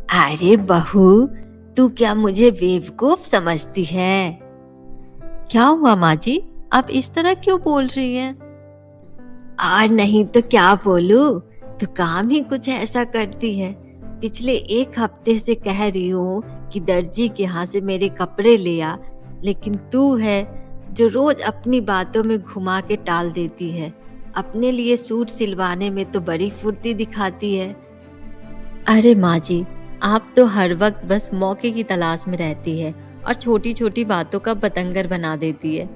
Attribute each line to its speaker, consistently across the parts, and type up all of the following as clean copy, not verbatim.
Speaker 1: अरे बहू, तू क्या मुझे बेवकूफ समझती है?
Speaker 2: क्या हुआ माँ जी? आप इस तरह क्यों बोल रही हैं?
Speaker 1: और नहीं तो क्या बोलूं, तू काम ही कुछ ऐसा करती है। पिछले एक हफ्ते से कह रही हूँ कि दर्जी के यहाँ से मेरे कपड़े ले आ, लेकिन तू है जो रोज अपनी बातों में घुमा के टाल देती है। अपने लिए सूट सिलवाने में तो बड़ी फुर्ती दिखाती है।
Speaker 2: अरे माँ जी, आप तो हर वक्त बस मौके की तलाश में रहती है और छोटी छोटी बातों का बतंगर बना देती है।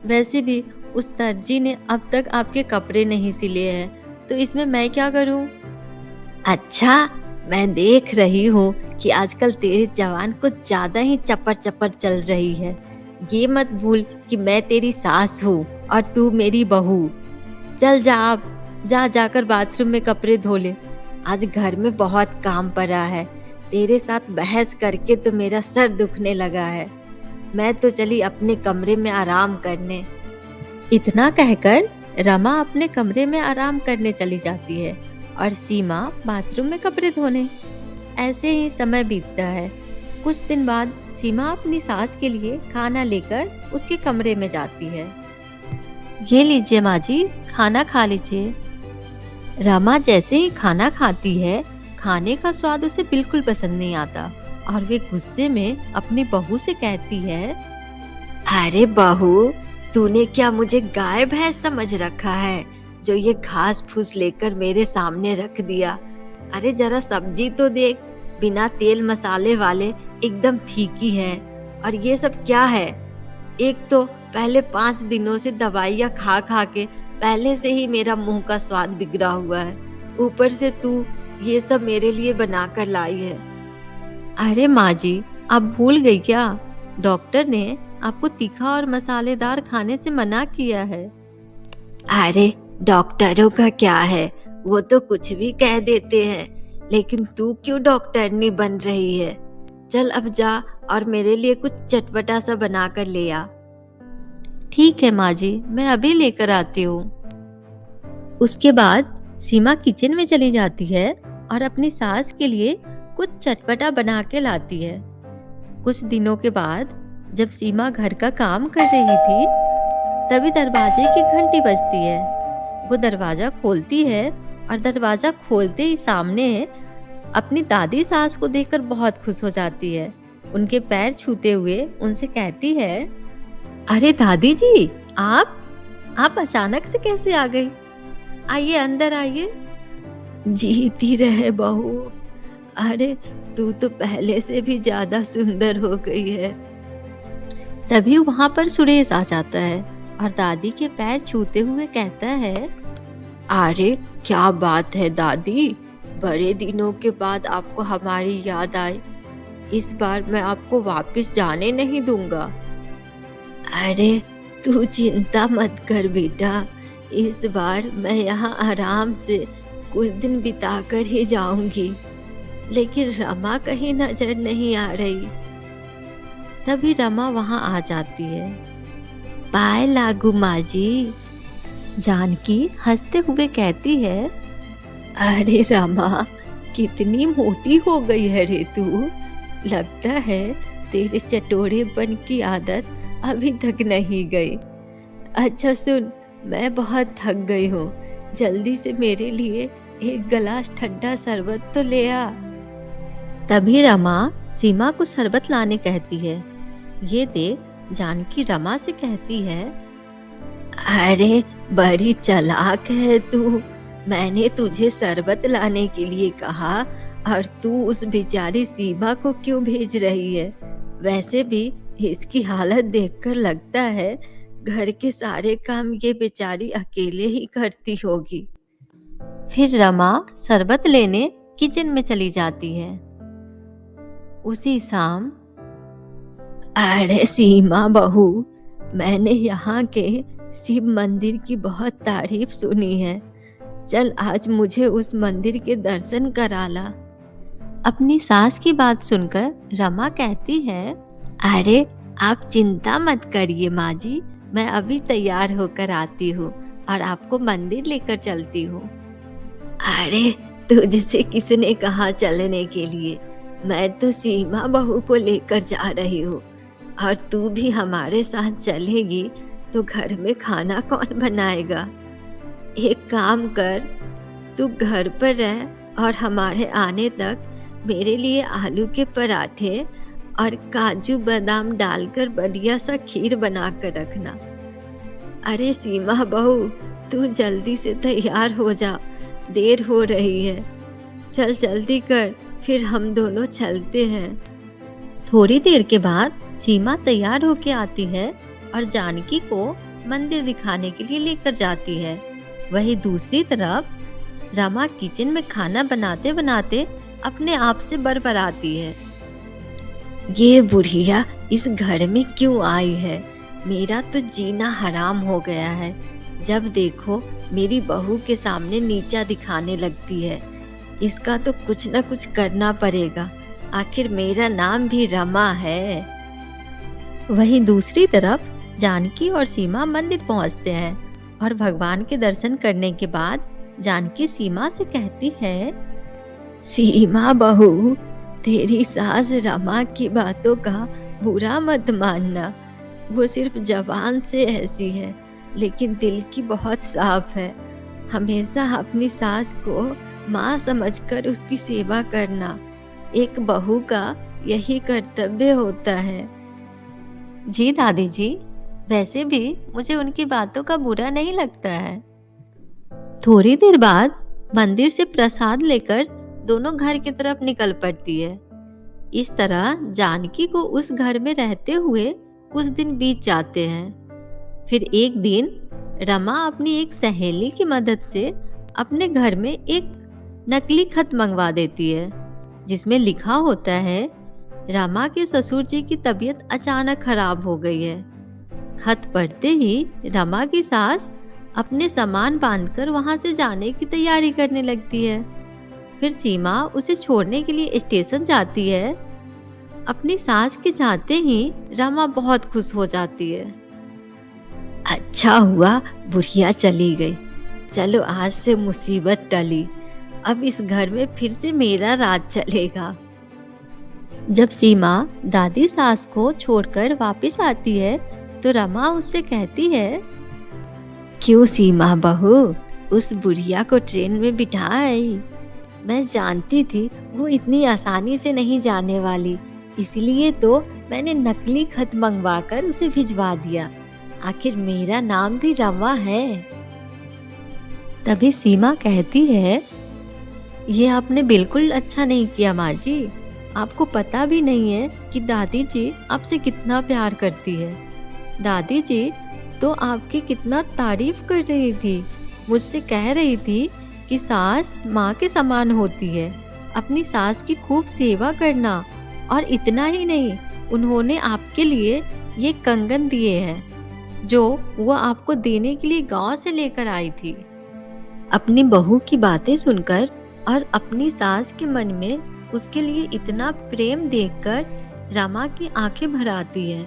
Speaker 2: वैसे भी उस दर्जी ने अब तक आपके कपड़े नहीं सिले हैं, तो इसमें मैं क्या करूँ?
Speaker 1: अच्छा, मैं देख रही हूँ कि आजकल तेरी जवान कुछ ज्यादा ही चपर चपर चल रही है। ये मत भूल कि मैं तेरी सास हूँ और तू मेरी बहू। चल जा, अब जाकर बाथरूम में कपड़े धो ले। आज घर में बहुत काम पड़ा है। तेरे साथ बहस करके तो मेरा सर दुखने लगा है। मैं तो चली अपने कमरे में आराम करने।
Speaker 2: इतना कहकर रमा अपने कमरे में आराम करने चली जाती है और सीमा बाथरूम में कपड़े धोने। ऐसे ही समय बीतता है। कुछ दिन बाद सीमा अपनी सास के लिए खाना लेकर उसके कमरे में जाती है। ये लीजिए माँ जी, खाना खा लीजिए। रमा जैसे ही खाना खाती है, खाने का स्वाद उसे बिल्कुल पसंद नहीं आता और वे गुस्से में अपनी बहू से कहती है,
Speaker 1: अरे बहू, तूने क्या मुझे गाय भैंस समझ रखा है जो ये घास फूस लेकर मेरे सामने रख दिया? अरे जरा सब्जी तो देख, बिना तेल मसाले वाले एकदम फीकी है। और ये सब क्या है? एक तो पहले 5 दिनों से दवाइयाँ खा खा के पहले से ही मेरा मुंह का स्वाद बिगड़ा हुआ है। ऊपर से तू ये सब मेरे लिए बना कर लाई है।
Speaker 2: अरे माँ जी, आप भूल गई क्या? डॉक्टर ने आपको तीखा और मसालेदार खाने से मना किया है।
Speaker 1: अरे डॉक्टरों का क्या है, वो तो कुछ भी कह देते हैं, लेकिन तू क्यों डॉक्टरनी बन रही है? चल अब जा और मेरे लिए कुछ चटपटा सा बना कर ले आ।
Speaker 2: ठीक है माँ जी, मैं अभी लेकर आती हूँ। उसके बाद सीमा किचन में चली जाती है और अपनी सास के लिए कुछ चटपटा बना के लाती है। कुछ दिनों के बाद जब सीमा घर का काम कर रही थी, तभी दरवाजे की घंटी बजती है। वो दरवाजा खोलती है और दरवाजा खोलते ही सामने अपनी दादी सास को देखकर बहुत खुश हो जाती है। उनके पैर छूते हुए उनसे कहती है, अरे दादी जी, आप अचानक से कैसे आ गई? आइए, अंदर आइए।
Speaker 1: जीती रहे बहू। अरे तू तो पहले से भी ज्यादा सुंदर हो गई है।
Speaker 2: तभी वहां पर सुरेश आ जाता है और दादी के पैर छूते हुए कहता है,
Speaker 1: अरे क्या बात है दादी, बड़े दिनों के बाद आपको हमारी याद आई। इस बार मैं आपको वापस जाने नहीं दूंगा। अरे तू चिंता मत कर बेटा, इस बार मैं यहाँ आराम से कुछ दिन बिताकर ही जाऊंगी। लेकिन रमा कहीं नजर नहीं आ रही।
Speaker 2: तभी रमा वहां आ जाती है।
Speaker 1: पाए लागू माँ जी।
Speaker 2: जानकी हंसते हुए कहती है,
Speaker 1: अरे रमा, कितनी मोटी हो गई है रे तू। लगता है तेरे चटोरेपन की आदत अभी तक नहीं गई। अच्छा सुन, मैं बहुत थक गई हूँ। जल्दी से मेरे लिए एक गिलास ठंडा शरबत तो ले आ।
Speaker 2: तभी रमा सीमा को शरबत लाने कहती है। ये देख जानकी रमा से कहती है,
Speaker 1: अरे बड़ी चालाक है तू। मैंने तुझे शरबत लाने के लिए कहा और तू उस बेचारी सीमा को क्यों भेज रही है? वैसे भी इसकी हालत देखकर लगता है घर के सारे काम ये बेचारी अकेले ही करती होगी।
Speaker 2: फिर रमा शरबत लेने किचन में चली जाती है। उसी शाम,
Speaker 1: अरे सीमा बहू, मैंने यहाँ के शिव मंदिर की बहुत तारीफ सुनी है। चल आज मुझे उस मंदिर के दर्शन करा ला।
Speaker 2: अपनी सास की बात सुनकर रमा कहती है,
Speaker 1: अरे आप चिंता मत करिए माँ जी, मैं अभी तैयार होकर आती हूँ और आपको मंदिर लेकर चलती हूँ। अरे तुझसे किसने कहा चलने के लिए? मैं तो सीमा बहू को लेकर जा रही हूँ और तू भी हमारे साथ चलेगी तो घर में खाना कौन बनाएगा? एक काम कर, तू घर पर रह और हमारे आने तक मेरे लिए आलू के पराठे और काजू बादाम डालकर बढ़िया सा खीर बना कर रखना। अरे सीमा बहू, तू जल्दी से तैयार हो जा, देर हो रही है। चल जल्दी कर, फिर हम दोनों चलते हैं।
Speaker 2: थोड़ी देर के बाद सीमा तैयार होके आती है और जानकी को मंदिर दिखाने के लिए लेकर जाती है। वहीं दूसरी तरफ रमा किचन में खाना बनाते बनाते अपने आप से बड़बड़ाती है।
Speaker 1: ये बुढ़िया इस घर में क्यों आई है? मेरा तो जीना हराम हो गया है। जब देखो मेरी बहू के सामने नीचा दिखाने लगती है। इसका तो कुछ न कुछ करना पड़ेगा, आखिर मेरा नाम भी रमा है।
Speaker 2: वहीं दूसरी तरफ जानकी और सीमा मंदिर पहुंचते हैं और भगवान के दर्शन करने के बाद जानकी सीमा से कहती है,
Speaker 1: सीमा बहू, तेरी सास रमा की बातों का बुरा मत मानना। वो सिर्फ जबान से ऐसी है, लेकिन दिल की बहुत साफ है। हमेशा अपनी सास को माँ समझकर उसकी सेवा करना एक बहू का यही कर्तव्य होता है।
Speaker 2: जी दादी जी, वैसे भी मुझे उनकी बातों का बुरा नहीं लगता है। थोड़ी देर बाद मंदिर से प्रसाद लेकर दोनों घर की तरफ निकल पड़ती है। इस तरह जानकी को उस घर में रहते हुए कुछ दिन बीत जाते हैं। फिर एक दिन रमा अपनी एक सहेली की मदद से अपने घर में एक नकली खत मंगवा देती है, जिसमें लिखा होता है, रमा के ससुर जी की तबीयत अचानक खराब हो गई है। खत पढ़ते ही रमा की सास अपने सामान बांधकर वहां से जाने की तैयारी करने लगती है। फिर सीमा उसे छोड़ने के लिए स्टेशन जाती है। अपनी सास के जाते ही रमा बहुत खुश हो जाती है।
Speaker 1: अच्छा हुआ बुढ़िया चली गई। चलो आज से मुसीबत टली। अब इस घर में फिर से मेरा राज चलेगा।
Speaker 2: जब सीमा दादी सास को छोड़कर वापस आती है तो रमा उससे कहती है,
Speaker 1: क्यों सीमा बहू, उस बुढ़िया को ट्रेन में बिठा आई? मैं जानती थी वो इतनी आसानी से नहीं जाने वाली, इसलिए तो मैंने नकली खत मंगवाकर उसे भिजवा दिया। आखिर मेरा नाम भी रमा है।
Speaker 2: तभी सीमा कहती है, ये आपने बिल्कुल अच्छा नहीं किया माँ जी। आपको पता भी नहीं है कि दादी जी आपसे कितना प्यार करती है। दादी जी तो आपकी कितना तारीफ कर रही थी, मुझसे कह रही थी कि सास माँ के समान होती है। अपनी सास की खूब सेवा करना, और इतना ही नहीं, उन्होंने आपके लिए ये कंगन दिए हैं जो वो आपको देने के लिए गांव से लेकर आई थी।
Speaker 1: अपनी बहू की बातें सुनकर और अपनी सास के मन में उसके लिए इतना प्रेम देखकर रमा की आंखें भर आती है।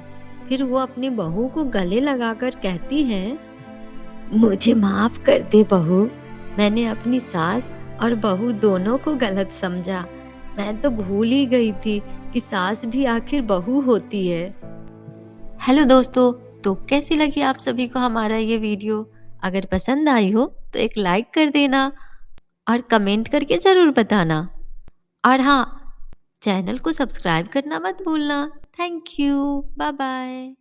Speaker 1: फिर वो अपनी बहू को गले लगाकर कहती है, मुझे माफ कर दे बहू, मैंने अपनी सास और बहू दोनों को गलत समझा। मैं तो भूल ही गई थी कि सास भी आखिर बहू होती है।
Speaker 2: हेलो दोस्तों, तो कैसी लगी आप सभी को हमारा ये वीडियो? अगर पसंद आई हो तो एक लाइक कर देना और कमेंट करके ज़रूर बताना। और हाँ, चैनल को सब्सक्राइब करना मत भूलना। Thank you, bye bye.